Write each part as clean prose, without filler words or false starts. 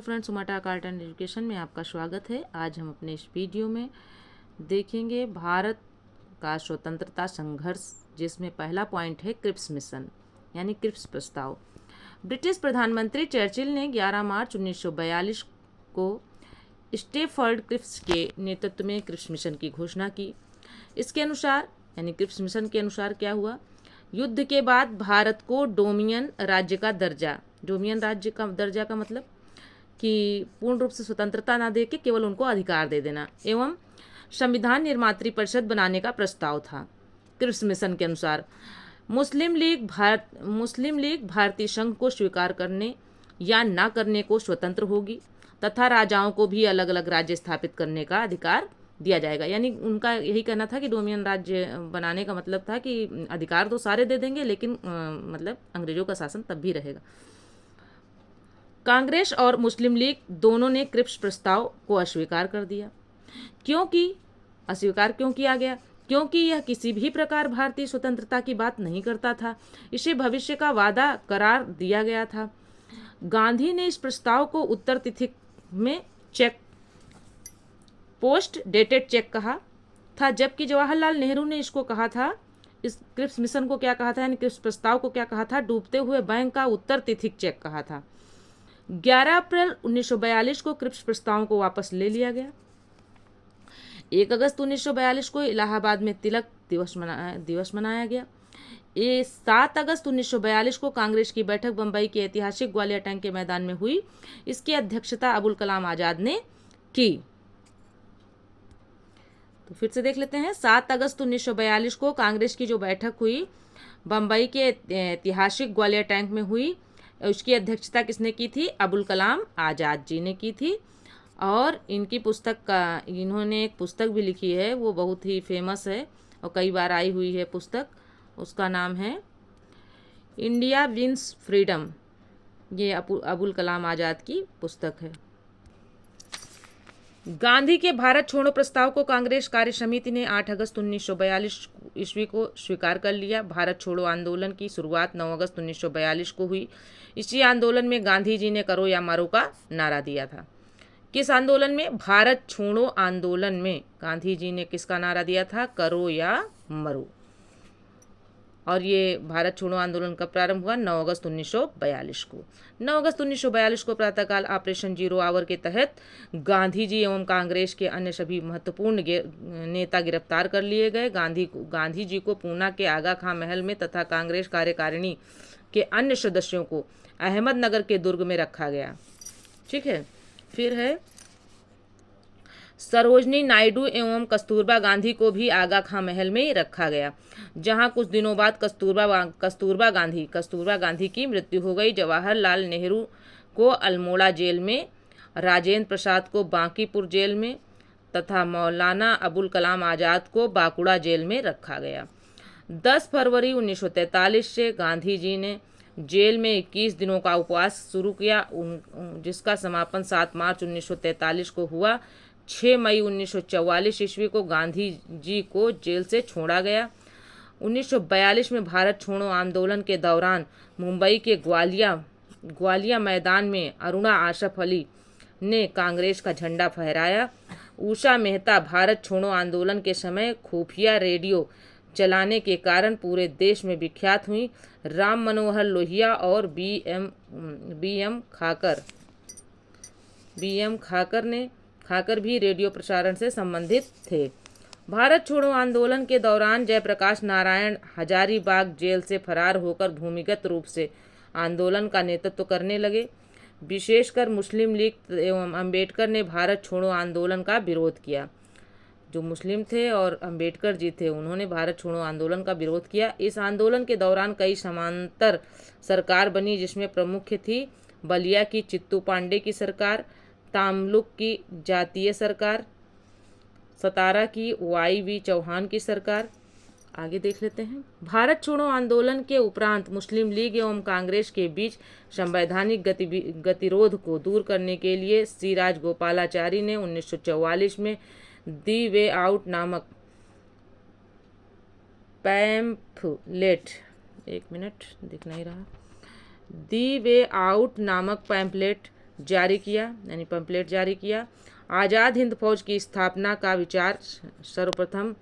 Friends, उमाटा art and education में आपका स्वागत है। आज हम अपने इस वीडियो में देखेंगे भारत का स्वतंत्रता संघर्ष, जिसमें पहला पॉइंट है क्रिप्स मिशन यानी क्रिप्स प्रस्ताव। ब्रिटिश प्रधानमंत्री चर्चिल ने 11 मार्च 1942 को स्टेफर्ड क्रिप्स के नेतृत्व में क्रिप्स मिशन की घोषणा की। इसके अनुसार यानी क्रिप्स मिशन के अनुसार क्या हुआ, युद्ध के बाद भारत को डोमिनियन राज्य का दर्जा, डोमिनियन राज्य का दर्जा का मतलब कि पूर्ण रूप से स्वतंत्रता ना देके केवल उनको अधिकार दे देना, एवं संविधान निर्मात्री परिषद बनाने का प्रस्ताव था। क्रिप्स मिशन के अनुसार मुस्लिम लीग भारतीय संघ को स्वीकार करने या ना करने को स्वतंत्र होगी तथा राजाओं को भी अलग अलग राज्य स्थापित करने का अधिकार दिया जाएगा। यानी उनका यही कहना था कि डोमिनियन राज्य बनाने का मतलब था कि अधिकार तो सारे दे देंगे, लेकिन मतलब अंग्रेजों का शासन तब भी रहेगा। कांग्रेस और मुस्लिम लीग दोनों ने क्रिप्स प्रस्ताव को अस्वीकार कर दिया। अस्वीकार क्यों किया गया? क्योंकि यह किसी भी प्रकार भारतीय स्वतंत्रता की बात नहीं करता था। इसे भविष्य का वादा करार दिया गया था। गांधी ने इस प्रस्ताव को उत्तर तिथि में चेक, पोस्ट डेटेड चेक कहा था, जबकि जवाहरलाल नेहरू ने इसको कहा था, इस क्रिप्स मिशन को क्या कहा था, यानी क्रिप्स प्रस्ताव को क्या कहा था, डूबते हुए बैंक का उत्तर तिथिक चेक कहा था। 11 अप्रैल 1942 को क्रिप्स प्रस्ताव को वापस ले लिया गया। 1 अगस्त 1942 को इलाहाबाद में तिलक दिवस मनाया गया। 7 अगस्त 1942 को कांग्रेस की बैठक बंबई के ऐतिहासिक ग्वालियर टैंक के मैदान में हुई। इसकी अध्यक्षता अबुल कलाम आजाद ने की। तो फिर से देख लेते हैं। 7 अगस्त 1942 को कांग्रेस की जो बैठक हुई बंबई के ऐतिहासिक ग्वालियर टैंक में हुई, उसकी अध्यक्षता किसने की थी? अबुल कलाम आज़ाद जी ने की थी। और इनकी इन्होंने एक पुस्तक भी लिखी है, वो बहुत ही फेमस है और कई बार आई हुई है पुस्तक। उसका नाम है इंडिया विंस फ्रीडम। ये अबुल कलाम आज़ाद की पुस्तक है। गांधी के भारत छोड़ो प्रस्ताव को कांग्रेस कार्य समिति ने 8 अगस्त 1942 ईस्वी को स्वीकार कर लिया। भारत छोड़ो आंदोलन की शुरुआत 9 अगस्त 1942 को हुई। इसी आंदोलन में गांधी जी ने करो या मरो का नारा दिया था। किस आंदोलन में? भारत छोड़ो आंदोलन में गांधी जी ने किसका नारा दिया था? करो या मरो। और ये भारत छोड़ो आंदोलन कब प्रारंभ हुआ? 9 अगस्त 1942 को। 9 अगस्त 1942 को प्रातःकाल ऑपरेशन जीरो आवर के तहत गांधी जी एवं कांग्रेस के अन्य सभी महत्वपूर्ण नेता गिरफ्तार कर लिए गए। गांधी जी को पूना के आगा खां महल में तथा कांग्रेस कार्यकारिणी के अन्य सदस्यों को अहमदनगर के दुर्ग में रखा गया। ठीक है। फिर है सरोजनी नायडू एवं कस्तूरबा गांधी को भी आगा खां महल में रखा गया, जहां कुछ दिनों बाद कस्तूरबा गांधी की मृत्यु हो गई। जवाहरलाल नेहरू को अल्मोड़ा जेल में, राजेंद्र प्रसाद को बांकीपुर जेल में तथा मौलाना अबुल कलाम आज़ाद को बांकुड़ा जेल में रखा गया। 10 फरवरी 1943 से गांधी जी ने जेल में 21 दिनों का उपवास शुरू किया, जिसका समापन 7 मार्च 1943 को हुआ। 6 मई 1944 ईस्वी को गांधी जी को जेल से छोड़ा गया। 1942 में भारत छोड़ो आंदोलन के दौरान मुंबई के ग्वालिया मैदान में अरुणा आसफ अली ने कांग्रेस का झंडा फहराया। उषा मेहता भारत छोड़ो आंदोलन के समय खुफिया रेडियो चलाने के कारण पूरे देश में विख्यात हुई। राम मनोहर लोहिया और बी एम खाकर भी रेडियो प्रसारण से संबंधित थे। भारत छोड़ो आंदोलन के दौरान जयप्रकाश नारायण हजारीबाग जेल से फरार होकर भूमिगत रूप से आंदोलन का नेतृत्व करने लगे। विशेषकर मुस्लिम लीग एवं अंबेडकर ने भारत छोड़ो आंदोलन का विरोध किया। जो मुस्लिम थे और अंबेडकर जी थे, उन्होंने भारत छोड़ो आंदोलन का विरोध किया। इस आंदोलन के दौरान कई समांतर सरकार बनी, जिसमें प्रमुख थी बलिया की चित्तू पांडे की सरकार, तामलुक की जातीय सरकार, सतारा की वाई चौहान की सरकार। आगे देख लेते हैं। भारत छोड़ो आंदोलन के उपरांत मुस्लिम लीग एवं कांग्रेस के बीच संवैधानिक गतिरोध को दूर करने के लिए सी राजगोपालाचारी ने 1944 में दी वे आउट नामक पैम्फलेट, दी वे आउट नामक पैम्फलेट जारी किया, यानी पंपलेट जारी किया। आज़ाद हिंद फौज की स्थापना का विचार सर्वप्रथम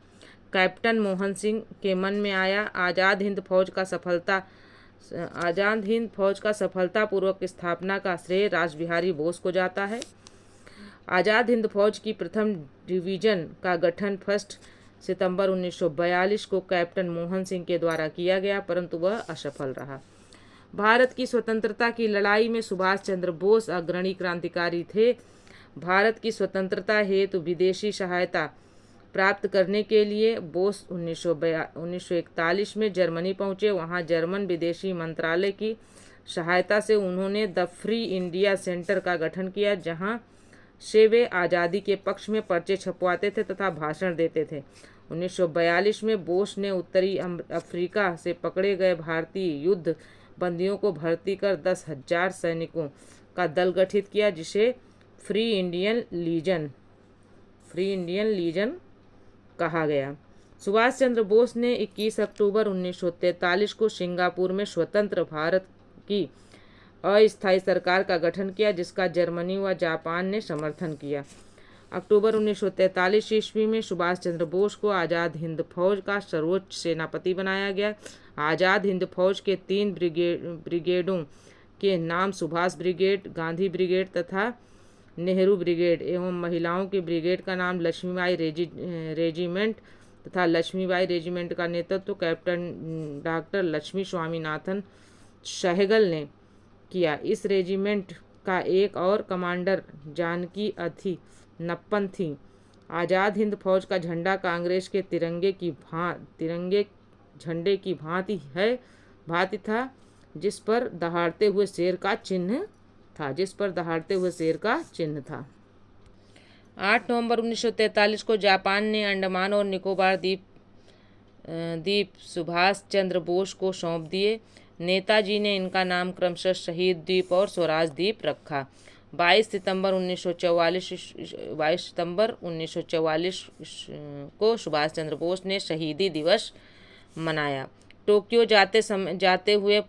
कैप्टन मोहन सिंह के मन में आया। आज़ाद हिंद फौज का सफलतापूर्वक स्थापना का श्रेय रासबिहारी बोस को जाता है। आज़ाद हिंद फौज की प्रथम डिवीज़न का गठन 1 सितंबर 1942 को कैप्टन मोहन सिंह के द्वारा किया गया, परंतु वह असफल रहा। भारत की स्वतंत्रता की लड़ाई में सुभाष चंद्र बोस अग्रणी क्रांतिकारी थे। भारत की स्वतंत्रता हेतु विदेशी सहायता प्राप्त करने के लिए बोस 1941 में जर्मनी पहुंचे। वहां जर्मन विदेशी मंत्रालय की सहायता से उन्होंने द फ्री इंडिया सेंटर का गठन किया, जहां से वे आज़ादी के पक्ष में पर्चे छपवाते थे तथा भाषण देते थे। 1942 में बोस ने उत्तरी अफ्रीका से पकड़े गए भारतीय युद्ध बंदियों को भर्ती कर 10,000 सैनिकों का दल गठित किया, जिसे फ्री इंडियन लीजन कहा गया। सुभाष चंद्र बोस ने 21 अक्टूबर 1943 को सिंगापुर में स्वतंत्र भारत की अस्थायी सरकार का गठन किया, जिसका जर्मनी व जापान ने समर्थन किया। अक्टूबर 1943 ईस्वी में सुभाष चंद्र बोस को आज़ाद हिंद फौज का सर्वोच्च सेनापति बनाया गया। आज़ाद हिंद फौज के 3 ब्रिगेडों के नाम सुभाष ब्रिगेड, गांधी ब्रिगेड तथा नेहरू ब्रिगेड एवं महिलाओं की ब्रिगेड का नाम लक्ष्मीबाई रेजिमेंट तथा लक्ष्मीबाई रेजिमेंट का नेतृत्व कैप्टन डॉक्टर लक्ष्मी स्वामीनाथन सहगल ने किया। इस रेजिमेंट का एक और कमांडर जानकी नप्पन थी। आज़ाद हिंद फौज का झंडा कांग्रेस के तिरंगे झंडे की भांति था, जिस पर दहाड़ते हुए शेर का चिन्ह था। 8 नवंबर 1943 को जापान ने अंडमान और निकोबार द्वीप सुभाष चंद्र बोस को सौंप दिए। नेताजी ने इनका नाम क्रमशः शहीद द्वीप और स्वराज द्वीप रखा। 22 सितंबर 1944 को सुभाष चंद्र बोस ने शहीदी दिवस मनाया। टोक्यो जाते हुए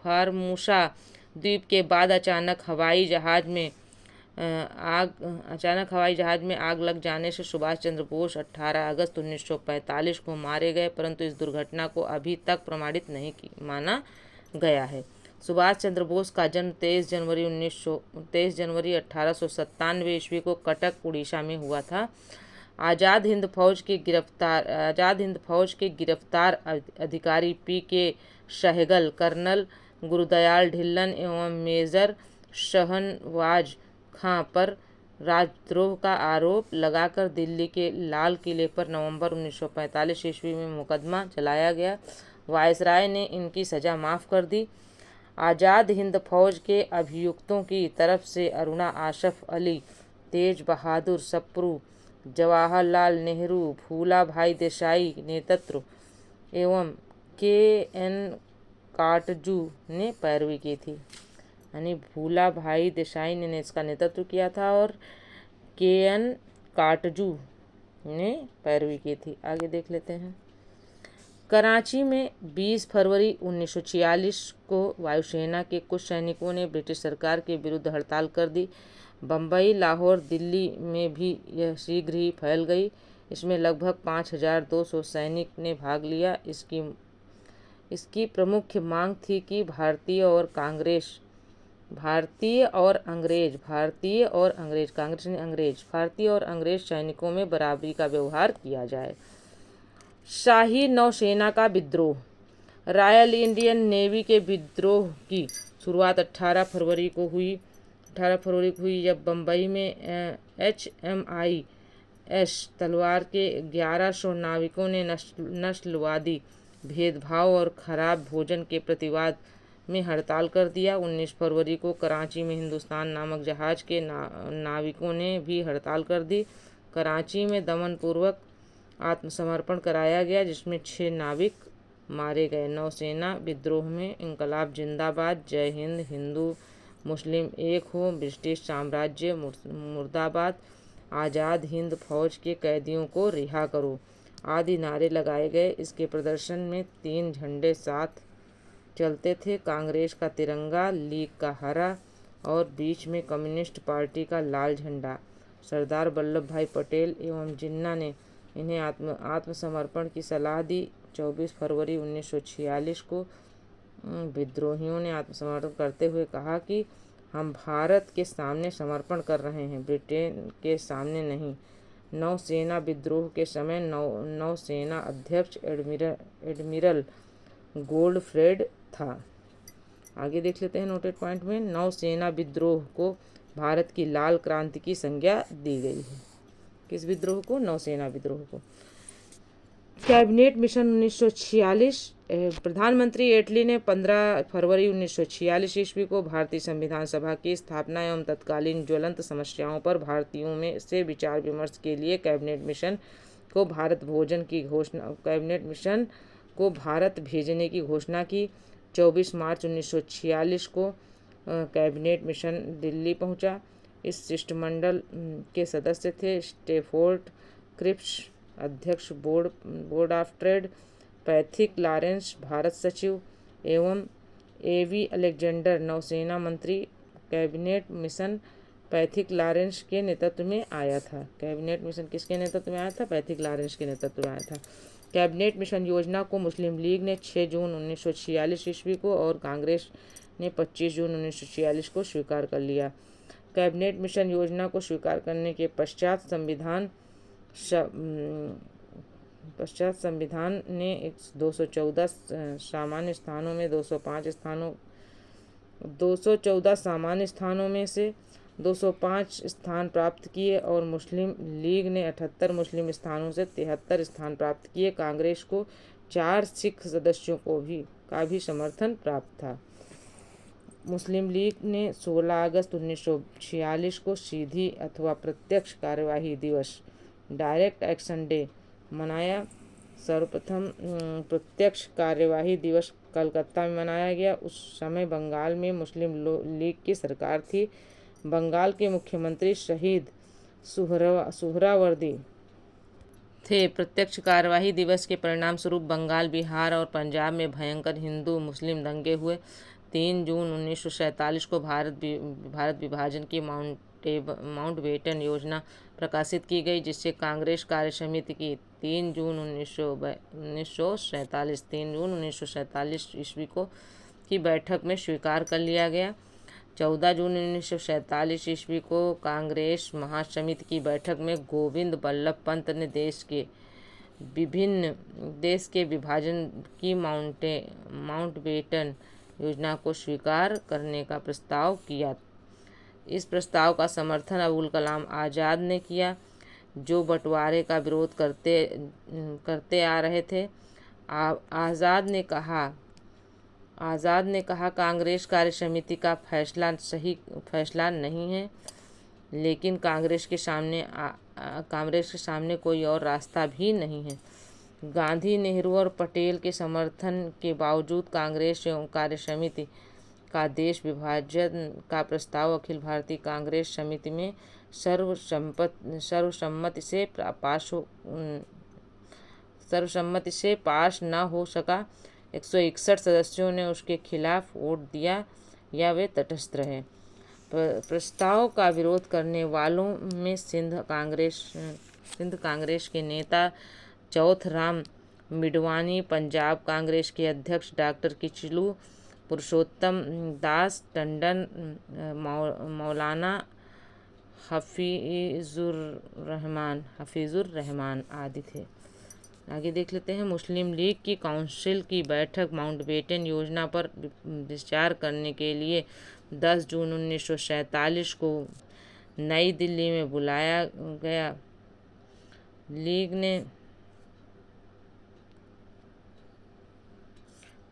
फार्मूसा द्वीप के बाद अचानक हवाई जहाज में आग लग जाने से सुभाष चंद्र बोस 18 अगस्त 1945 को मारे गए, परंतु इस दुर्घटना को अभी तक प्रमाणित नहीं माना गया है। सुभाष चंद्र बोस का जन्म 23 जनवरी 1897 ईस्वी को कटक, उड़ीसा में हुआ था। आज़ाद हिंद फौज के गिरफ्तार अधिकारी पी.के. सहगल, कर्नल गुरुदयाल ढिल्लन एवं मेजर शहनवाज खां पर राजद्रोह का आरोप लगाकर दिल्ली के लाल किले पर नवंबर 1945 ईस्वी में मुकदमा चलाया गया। वायसराय ने इनकी सज़ा माफ़ कर दी। आज़ाद हिंद फौज के अभियुक्तों की तरफ से अरुणा आसफ अली, तेज बहादुर सप्रू, जवाहरलाल नेहरू, फूला भाई देसाई नेतृत्व एवं के.एन. काटजू ने पैरवी की थी। यानी फूला भाई देसाई ने इसका नेतृत्व किया था और के.एन. काटजू ने पैरवी की थी। आगे देख लेते हैं। कराची में 20 फरवरी 1946 को वायुसेना के कुछ सैनिकों ने ब्रिटिश सरकार के विरुद्ध हड़ताल कर दी। बम्बई, लाहौर, दिल्ली में भी यह शीघ्र ही फैल गई। इसमें लगभग 5200 सैनिक ने भाग लिया। इसकी प्रमुख मांग थी कि भारतीय और अंग्रेज सैनिकों में बराबरी का व्यवहार किया जाए। शाही नौसेना का विद्रोह। रॉयल इंडियन नेवी के विद्रोह की शुरुआत 18 फरवरी को हुई, जब बम्बई में HMIS तलवार के 1100 नाविकों ने नस्लवादी भेदभाव और खराब भोजन के प्रतिवाद में हड़ताल कर दिया। 19 फरवरी को कराची में हिंदुस्तान नामक जहाज के नाविकों ने भी हड़ताल कर दी। कराची में दमनपूर्वक आत्मसमर्पण कराया गया, जिसमें 6 नाविक मारे गए। नौसेना विद्रोह में इंकलाब जिंदाबाद, जय हिंद, हिंदू मुस्लिम एक हो, ब्रिटिश साम्राज्य मुर्दाबाद, आज़ाद हिंद फौज के कैदियों को रिहा करो आदि नारे लगाए गए। इसके प्रदर्शन में 3 झंडे साथ चलते थे। कांग्रेस का तिरंगा, लीग का हरा, और बीच में कम्युनिस्ट पार्टी का लाल झंडा। सरदार वल्लभ भाई पटेल एवं जिन्ना ने इन्हें आत्मसमर्पण की सलाह दी। 24 फरवरी 1946 को विद्रोहियों ने आत्मसमर्पण करते हुए कहा कि हम भारत के सामने समर्पण कर रहे हैं, ब्रिटेन के सामने नहीं। नौसेना विद्रोह के समय नौसेना अध्यक्ष एडमिरल गोल्डफ्रेड था। आगे देख लेते हैं नोटेड पॉइंट में। नौसेना विद्रोह को भारत की लाल क्रांति की संज्ञा दी गई है। किस विद्रोह को? नौसेना विद्रोह को। Cabinet mission 1946। प्रधानमंत्री एटली ने 15 फरवरी 1946 ईस्वी को भारतीय संविधान सभा की स्थापना एवं तत्कालीन ज्वलंत समस्याओं पर भारतीयों में से विचार विमर्श के लिए कैबिनेट मिशन को भारत भेजने की घोषणा की। 24 मार्च 1946 को कैबिनेट मिशन दिल्ली पहुंचा। इस शिष्टमंडल के सदस्य थे स्टेफोर्ड क्रिप्स अध्यक्ष board of trade, Pethick Lawrence Bharat सचिव एवं एवी अलेक्जेंडर नौसेना मंत्री। कैबिनेट मिशन पैथिक लॉरेंस के नेतृत्व में आया था। कैबिनेट मिशन किसके नेतृत्व में आया था? पैथिक लॉरेंस के नेतृत्व में आया था। कैबिनेट मिशन योजना को मुस्लिम लीग ने 6 जून 1946 ईस्वी को और कांग्रेस ने 25 जून 1946 को स्वीकार कर लिया। कैबिनेट मिशन योजना को स्वीकार करने के पश्चात संविधान ने 214 सामान्य स्थानों में 214 सामान्य स्थानों में से 205 स्थान प्राप्त किए और मुस्लिम लीग ने 78 मुस्लिम स्थानों से 73 स्थान प्राप्त किए। कांग्रेस को 4 सिख सदस्यों का भी समर्थन प्राप्त था। मुस्लिम लीग ने 16 अगस्त 1946 को सीधी अथवा प्रत्यक्ष कार्यवाही दिवस डायरेक्ट एक्शन डे मनाया। सर्वप्रथम प्रत्यक्ष कार्यवाही दिवस कलकत्ता में मनाया गया। उस समय बंगाल में मुस्लिम लीग की सरकार थी। बंगाल के मुख्यमंत्री शहीद सुहरावर्दी थे। प्रत्यक्ष कार्यवाही दिवस के परिणाम स्वरूप बंगाल, बिहार और पंजाब में भयंकर हिंदू मुस्लिम दंगे हुए। 3 जून 1947 को भारत विभाजन की माउंटबेटन योजना प्रकाशित की गई, जिससे कांग्रेस कार्य समिति की 3 जून 1947 ईस्वी को की बैठक में स्वीकार कर लिया गया। 14 जून 1947 ईस्वी को कांग्रेस महासमिति की बैठक में गोविंद बल्लभ पंत ने देश के विभाजन की माउंटबेटन योजना को स्वीकार करने का प्रस्ताव किया। इस प्रस्ताव का समर्थन अबुल कलाम आज़ाद ने किया, जो बंटवारे का विरोध करते आ रहे थे। आज़ाद ने कहा कांग्रेस कार्य समिति का फैसला सही फैसला नहीं है, लेकिन कांग्रेस के सामने कोई और रास्ता भी नहीं है। गांधी, नेहरू और पटेल के समर्थन के बावजूद कांग्रेस एवं कार्य समिति का देश विभाजन का प्रस्ताव अखिल भारतीय कांग्रेस समिति में सर्वसम्मति से पास न हो सका। 161 सदस्यों ने उसके खिलाफ वोट दिया या वे तटस्थ रहे। प्रस्ताव का विरोध करने वालों में सिंध कांग्रेस के नेता चौथराम मिडवानी, पंजाब कांग्रेस के अध्यक्ष डॉक्टर किचलू पुरुषोत्तम दास टंडन, मौलाना हफीजुर रहमान आदि थे। आगे देख लेते हैं। मुस्लिम लीग की काउंसिल की बैठक माउंटबेटन योजना पर विचार करने के लिए 10 जून 1947 को नई दिल्ली में बुलाया गया। लीग ने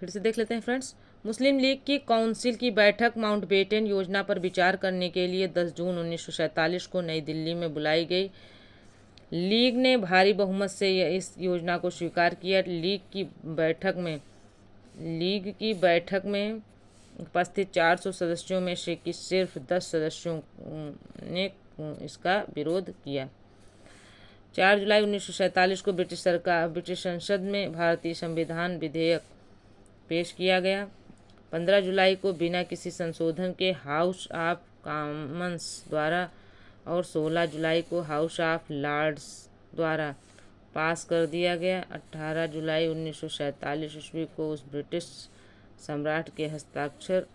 फिर से देख लेते हैं फ्रेंड्स। मुस्लिम लीग की काउंसिल की बैठक माउंटबेटन योजना पर विचार करने के लिए 10 जून 1947 को नई दिल्ली में बुलाई गई। लीग ने भारी बहुमत से इस योजना को स्वीकार किया। लीग की बैठक में उपस्थित 400 सदस्यों में से सिर्फ 10 सदस्यों ने इसका विरोध किया। 4 जुलाई 1947 को ब्रिटिश संसद में भारतीय संविधान विधेयक पेश किया गया। 15 जुलाई को बिना किसी संशोधन के हाउस ऑफ कॉमन्स द्वारा और 16 जुलाई को हाउस ऑफ लॉर्ड्स द्वारा पास कर दिया गया। 18 जुलाई 1947 ईस्वी को उस ब्रिटिश सम्राट के हस्ताक्षर,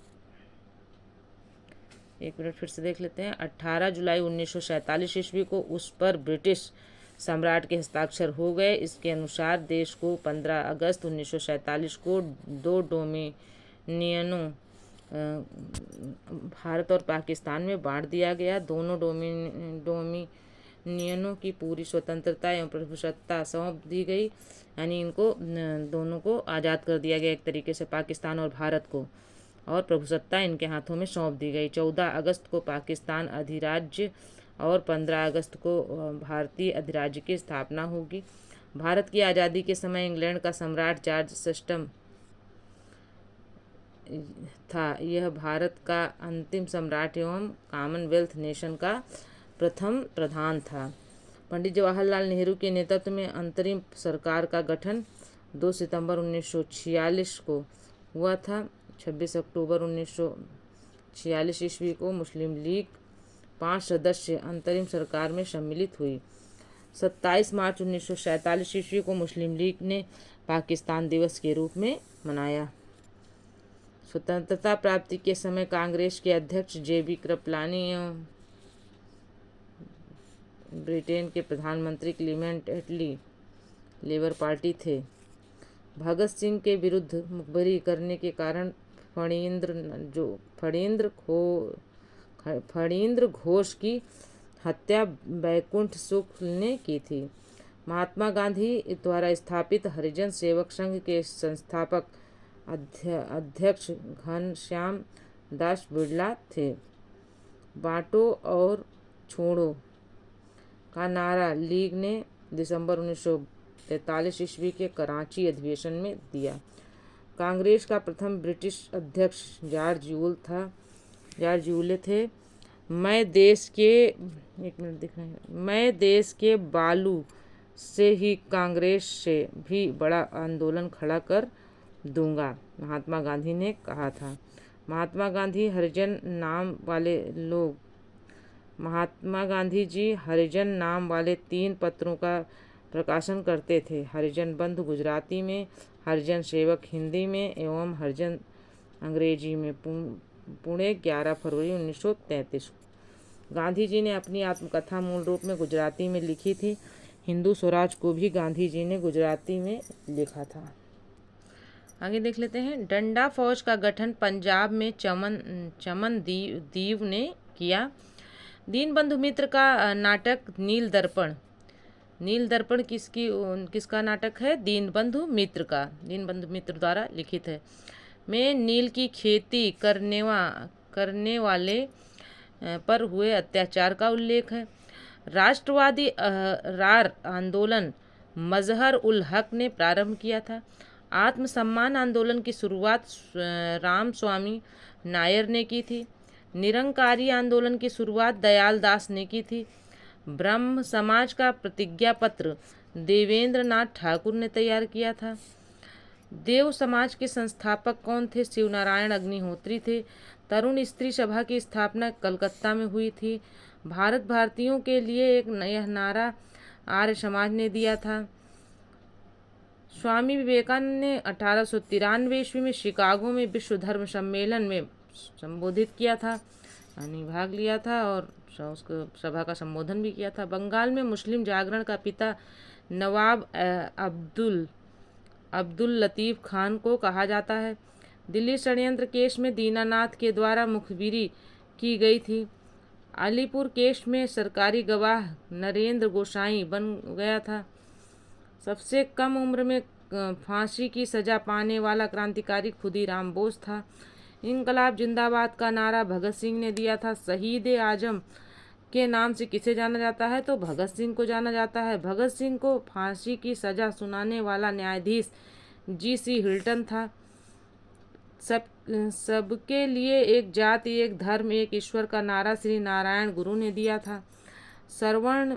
एक मिनट फिर से देख लेते हैं। 18 जुलाई 1947 ईस्वी को उस पर ब्रिटिश सम्राट के हस्ताक्षर हो गए। इसके अनुसार देश को 15 अगस्त 1947 को 2 डोमिनियनों भारत और पाकिस्तान में बांट दिया गया। दोनों डोमिनियनों की पूरी स्वतंत्रता एवं प्रभुसत्ता सौंप दी गई, यानी इनको दोनों को आज़ाद कर दिया गया एक तरीके से, पाकिस्तान और भारत को, और प्रभुसत्ता इनके हाथों में सौंप दी गई। 14 अगस्त को पाकिस्तान अधिराज्य और 15 अगस्त को भारतीय अधिराज्य की स्थापना होगी। भारत की आज़ादी के समय इंग्लैंड का सम्राट जॉर्ज सिस्टम था। यह भारत का अंतिम सम्राट एवं कॉमनवेल्थ नेशन का प्रथम प्रधान था। पंडित जवाहरलाल नेहरू के नेतृत्व में अंतरिम सरकार का गठन 2 सितंबर 1946 को हुआ था। 26 अक्टूबर 1946 ईस्वी को मुस्लिम लीग 5 सदस्य अंतरिम सरकार में सम्मिलित हुई। 27 मार्च 1947 ईस्वी को मुस्लिम लीग ने पाकिस्तान दिवस के रूप में मनाया। स्वतंत्रता प्राप्ति के समय कांग्रेस के अध्यक्ष JB कृपलानी एवं ब्रिटेन के प्रधानमंत्री क्लीमेंट एटली लेबर पार्टी थे। भगत सिंह के विरुद्ध मुखबरी करने के कारण फणींद्र घोष की हत्या बैकुंठ शुक्ल ने की थी। महात्मा गांधी द्वारा स्थापित हरिजन सेवक संघ के संस्थापक अध्यक्ष घनश्याम दास बिड़ला थे। बांटो और छोड़ो का नारा लीग ने दिसंबर 1943 ईस्वी के कराची अधिवेशन में दिया। कांग्रेस का प्रथम ब्रिटिश अध्यक्ष जॉर्ज यूले थे। मैं देश के बालू से ही कांग्रेस से भी बड़ा आंदोलन खड़ा कर दूंगा, महात्मा गांधी ने कहा था। महात्मा गांधी जी हरिजन नाम वाले 3 पत्रों का प्रकाशन करते थे। हरिजन बंधु गुजराती में, हरिजन सेवक हिंदी में एवं हरिजन अंग्रेजी में। पुणे 11 फरवरी 1933। गांधी जी ने अपनी आत्मकथा मूल रूप में गुजराती में लिखी थी। हिंदू स्वराज को भी गांधी जी ने गुजराती में लिखा था। आगे देख लेते हैं। डंडा फौज का गठन पंजाब में चमन दीव ने किया। दीनबंधु मित्र का नाटक नील दर्पण किसका नाटक है? दीनबंधु मित्र द्वारा लिखित है। में नील की खेती करने वाले पर हुए अत्याचार का उल्लेख है। राष्ट्रवादी रार आंदोलन मजहर उल हक ने प्रारंभ किया था। आत्मसम्मान आंदोलन की शुरुआत रामस्वामी नायर ने की थी। निरंकारी आंदोलन की शुरुआत दयाल दास ने की थी। ब्रह्म समाज का प्रतिज्ञा पत्र देवेंद्र नाथ ठाकुर ने तैयार किया था। देव समाज के संस्थापक कौन थे? शिवनारायण अग्निहोत्री थे। तरुण स्त्री सभा की स्थापना कलकत्ता में हुई थी। भारत भारतीयों के लिए यह नारा आर्य समाज ने दिया था। स्वामी विवेकानंद ने 1893 ईस्वी में शिकागो में विश्व धर्म सम्मेलन में संबोधित किया था, यानी भाग लिया था और उसको सभा का संबोधन भी किया था। बंगाल में मुस्लिम जागरण का पिता नवाब अब्दुल लतीफ़ खान को कहा जाता है। दिल्ली षड्यंत्र केस में दीनानाथ के द्वारा मुखबिरी की गई थी। अलीपुर केस में सरकारी गवाह नरेंद्र गोसाई बन गया था। सबसे कम उम्र में फांसी की सजा पाने वाला क्रांतिकारी खुदीराम बोस था। इनकलाब जिंदाबाद का नारा भगत सिंह ने दिया था। शहीद आजम के नाम से किसे जाना जाता है? तो भगत सिंह को जाना जाता है। भगत सिंह को फांसी की सजा सुनाने वाला न्यायाधीश G.C. हिल्टन था। सबके लिए एक जाति, एक धर्म, एक ईश्वर का नारा श्री नारायण गुरु ने दिया था। सवर्ण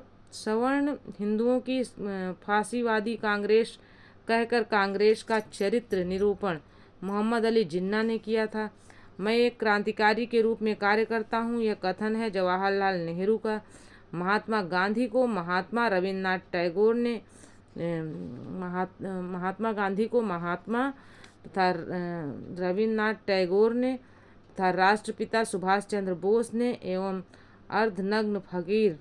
हिंदुओं की फांसीवादी कांग्रेस कहकर कांग्रेस का चरित्र निरूपण मोहम्मद अली जिन्ना ने किया था। मैं एक क्रांतिकारी के रूप में कार्य करता हूँ, यह कथन है जवाहरलाल नेहरू का। महात्मा गांधी को महात्मा रविन्द्रनाथ टैगोर ने महात्मा गांधी को महात्मा तथा रविन्द्रनाथ टैगोर ने तथा राष्ट्रपिता सुभाष चंद्र बोस ने एवं अर्धनग्न फकीर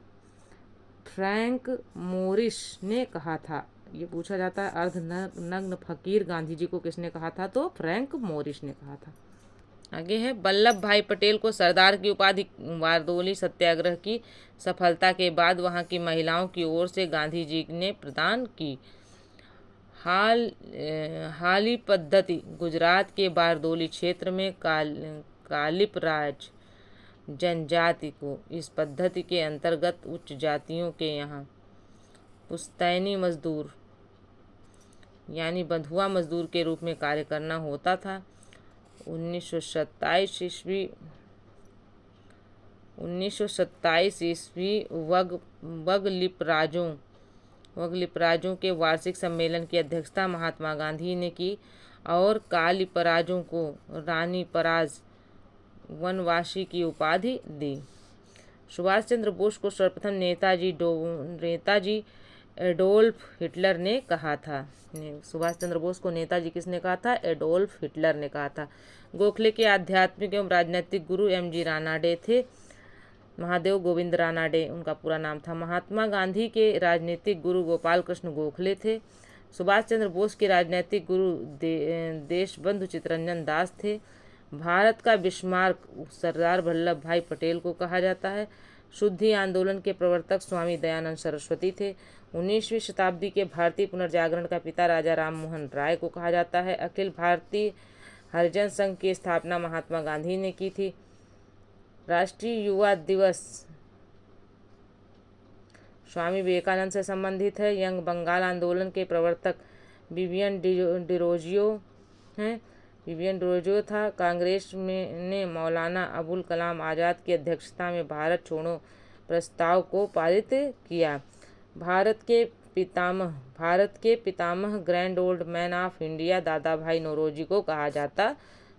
फ्रैंक मोरिस ने कहा था। ये पूछा जाता है अर्धनग्न फकीर गांधी जी को किसने कहा था, तो फ्रैंक मोरिस ने कहा था। आगे है वल्लभ भाई पटेल को सरदार की उपाधि बारदोली सत्याग्रह की सफलता के बाद वहां की महिलाओं की ओर से गांधी जी ने प्रदान की। हाली पद्धति गुजरात के बारदोली क्षेत्र में कालिप राज जनजाति को इस पद्धति के अंतर्गत उच्च जातियों के यहाँ पुश्तैनी मजदूर यानी बंधुआ मजदूर के रूप में कार्य करना होता था। 1927 ईस्वी वगलिपराजों के वार्षिक सम्मेलन की अध्यक्षता महात्मा गांधी ने की और कालिपराजों को रानी पराज वनवासी की उपाधि दी। सुभाष चंद्र बोस को सर्वप्रथम नेताजी एडोल्फ हिटलर ने कहा था। सुभाष चंद्र बोस को नेताजी किसने कहा था, एडोल्फ हिटलर ने कहा था। गोखले के आध्यात्मिक एवं राजनीतिक गुरु MG रानाडे थे। महादेव गोविंद रानाडे उनका पूरा नाम था। महात्मा गांधी के राजनीतिक गुरु गोपाल कृष्ण गोखले थे। सुभाष चंद्र बोस के राजनीतिक गुरु देशबंधु चित्तरंजन दास थे। भारत का बिस्मार्क सरदार वल्लभ भाई पटेल को कहा जाता है। शुद्धि आंदोलन के प्रवर्तक स्वामी दयानंद सरस्वती थे। 19वीं शताब्दी के भारतीय पुनर्जागरण का पिता राजा राम मोहन राय को कहा जाता है। अखिल भारतीय हरिजन संघ की स्थापना महात्मा गांधी ने की थी। राष्ट्रीय युवा दिवस स्वामी विवेकानंद से संबंधित है। यंग बंगाल आंदोलन के प्रवर्तक विवियन डिरोजियो हैं। विवियन डिरोजियो था। कांग्रेस ने मौलाना अबुल कलाम आज़ाद की अध्यक्षता में भारत छोड़ो प्रस्ताव को पारित किया। भारत के पितामह grand old man of India Dadabhai Naoroji को कहा जाता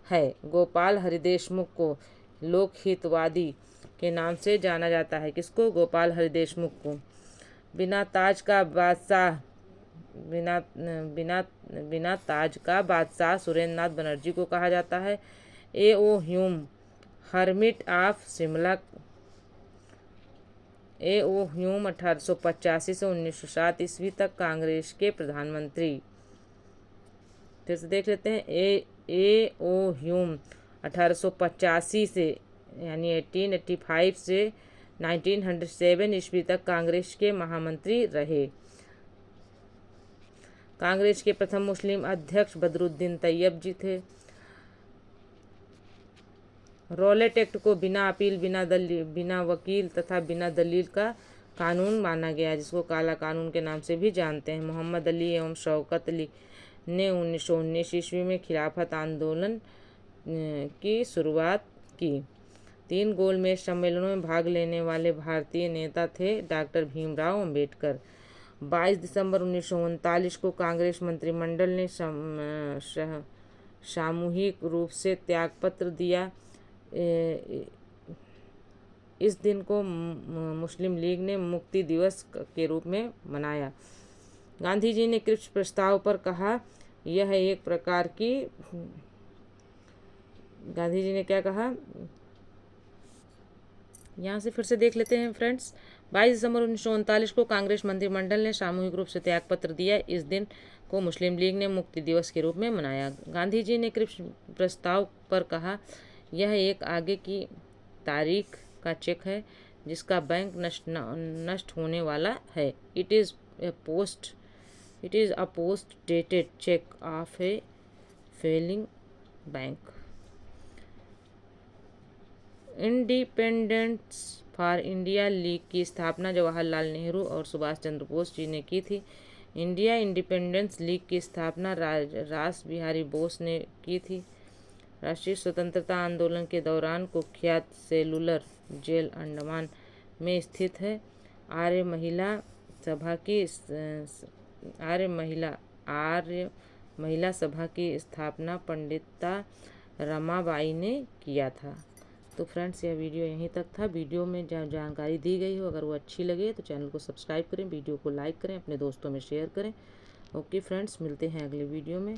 है। गोपाल हरिदेशमुख को लोकहितवादी के नाम से जाना जाता है। किसको, गोपाल हरिदेशमुख को। बिना ताज का बादशाह सुरेंद्रनाथ बनर्जी को कहा जाता है। A.O. Hume hermit of Shimla. A.O. Hume 1885 से 1907 ईस्वी तक कांग्रेस के प्रधानमंत्री। फिर से देख लेते हैं। A.O. ह्यूम 1885 से यानी 1885 से 1907 ईस्वी तक कांग्रेस के महामंत्री रहे। कांग्रेस के प्रथम मुस्लिम अध्यक्ष बदरुद्दीन तैयब जी थे। रॉलेट एक्ट को बिना अपील, बिना वकील तथा बिना दलील का कानून माना गया, जिसको काला कानून के नाम से भी जानते हैं। मोहम्मद अली एवं शौकत अली ने 1919 ईस्वी में खिलाफत आंदोलन की शुरुआत की। 3 गोलमेज सम्मेलनों में भाग लेने वाले भारतीय नेता थे डॉक्टर भीमराव अंबेडकर। 22 दिसंबर 1939 को कांग्रेस मंत्रिमंडल ने सामूहिक रूप से त्यागपत्र दिया। इस दिन को मुस्लिम लीग ने मुक्ति दिवस के रूप में मनाया। गांधी जी ने क्रिप्स प्रस्ताव पर कहा, यह एक प्रकार की गांधी जी ने क्या कहा, यहाँ से फिर से देख लेते हैं फ्रेंड्स। 22 दिसंबर 1939 को कांग्रेस मंत्रिमंडल ने सामूहिक रूप से त्यागपत्र दिया। इस दिन को मुस्लिम लीग ने मुक्ति दिवस के रूप में मनाया। गांधी जी ने क्रिप्स प्रस्ताव पर कहा, यह एक आगे की तारीख का चेक है जिसका बैंक नष्ट होने वाला है। It is a post dated cheque of a failing bank. Independence for India League की स्थापना जवाहरलाल नेहरू और सुभाष चंद्र बोस जी ने की थी। इंडिया इंडिपेंडेंस लीग की स्थापना रास बिहारी बोस ने की थी। राष्ट्रीय स्वतंत्रता आंदोलन के दौरान कुख्यात सेलुलर जेल अंडमान में स्थित है। आर्य महिला सभा की स्थापना पंडिता रमाबाई ने किया था। तो फ्रेंड्स, यह वीडियो यहीं तक था। वीडियो में जो जानकारी दी गई हो अगर वो अच्छी लगे तो चैनल को सब्सक्राइब करें, वीडियो को लाइक करें, अपने दोस्तों में शेयर करें। ओके फ्रेंड्स, मिलते हैं अगले वीडियो में।